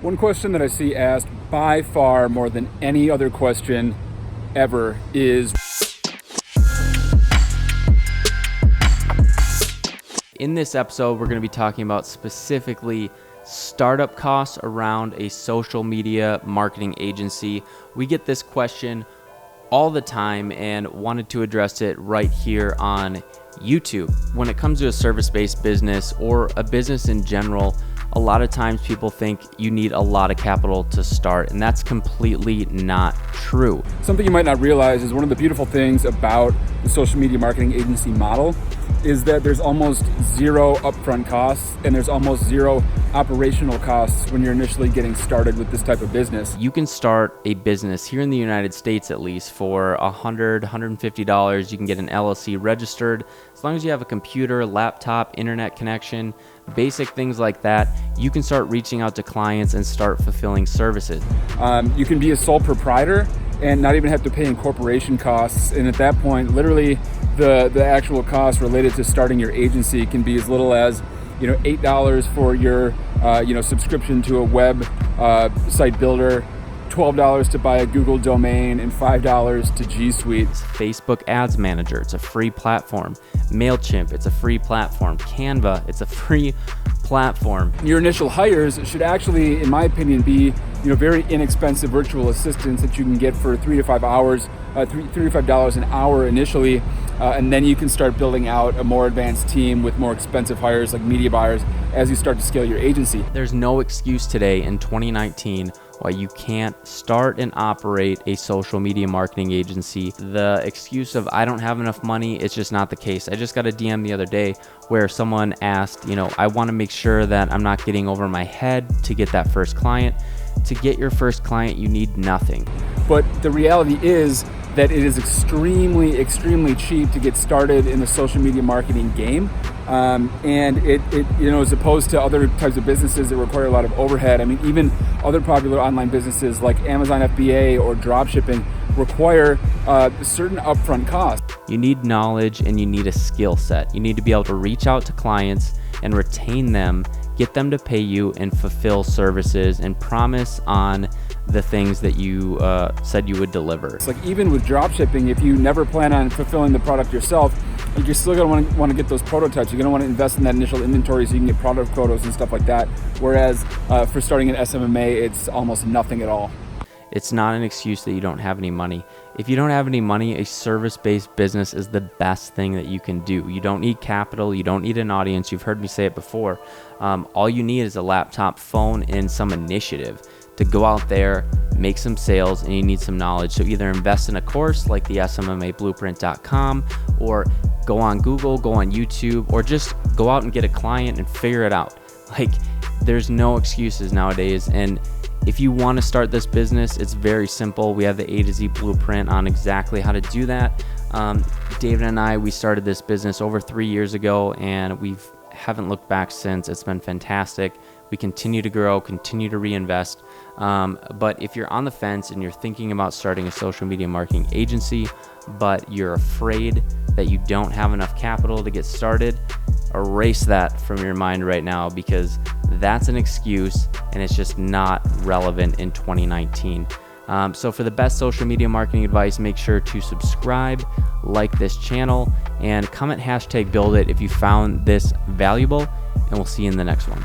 One question that I see asked by far more than any other question ever is, in this episode, we're going to be talking about specifically startup costs around a social media marketing agency. We get this question all the time and wanted to address it right here on YouTube. When it comes to a service-based business or a business in general, a lot of times people think you need a lot of capital to start, and that's completely not true. Something you might not realize is one of the beautiful things about the social media marketing agency model is that there's almost zero upfront costs and there's almost zero operational costs when you're initially getting started with this type of business. You can start a business here in the United States, at least, for $100, $150. You can get an LLC registered. As long as you have a computer, laptop, internet connection, basic things like that, you can start reaching out to clients and start fulfilling services. You can be a sole proprietor and not even have to pay incorporation costs. And at that point, literally the actual cost related to starting your agency can be as little as $8 for your subscription to a web site builder, $12 to buy a Google domain, and $5 to G Suite. Facebook Ads Manager, it's a free platform. MailChimp, it's a free platform. Canva, it's a free platform. Your initial hires should actually, in my opinion, be very inexpensive virtual assistants that you can get for $3 to $5 an hour initially, and then you can start building out a more advanced team with more expensive hires like media buyers as you start to scale your agency. There's no excuse today in 2019 why you can't start and operate a social media marketing agency. The excuse of I don't have enough money, it's just not the case. I just got a DM the other day where someone asked, I want to make sure that I'm not getting over my head to get that first client. To get your first client, you need nothing. But the reality is that it is extremely, extremely cheap to get started in the social media marketing game. And it as opposed to other types of businesses that require a lot of overhead. I mean, even other popular online businesses like Amazon FBA or dropshipping require certain upfront costs. You need knowledge and you need a skill set. You need to be able to reach out to clients and retain them, get them to pay you and fulfill services and promise on the things that you said you would deliver. It's like even with dropshipping, if you never plan on fulfilling the product yourself, you're still going to want to get those prototypes. You're going to want to invest in that initial inventory so you can get product photos and stuff like that. Whereas for starting an SMMA, it's almost nothing at all. It's not an excuse that you don't have any money. If you don't have any money, a service-based business is the best thing that you can do. You don't need capital. You don't need an audience. You've heard me say it before. All you need is a laptop, phone, and some initiative to go out there, make some sales, and you need some knowledge. So either invest in a course like the SMMAblueprint.com, or go on Google, go on YouTube, or just go out and get a client and figure it out. Like, there's no excuses nowadays. And if you want to start this business, it's very simple. We have the A to Z blueprint on exactly how to do that. David and I, we started this business over 3 years ago, and we haven't looked back since. It's been fantastic. We continue to grow, continue to reinvest. But if you're on the fence and you're thinking about starting a social media marketing agency, but you're afraid that you don't have enough capital to get started, erase that from your mind right now, because that's an excuse and it's just not relevant in 2019. So for the best social media marketing advice, make sure to subscribe, like this channel, and comment #BuildIt if you found this valuable, and we'll see you in the next one.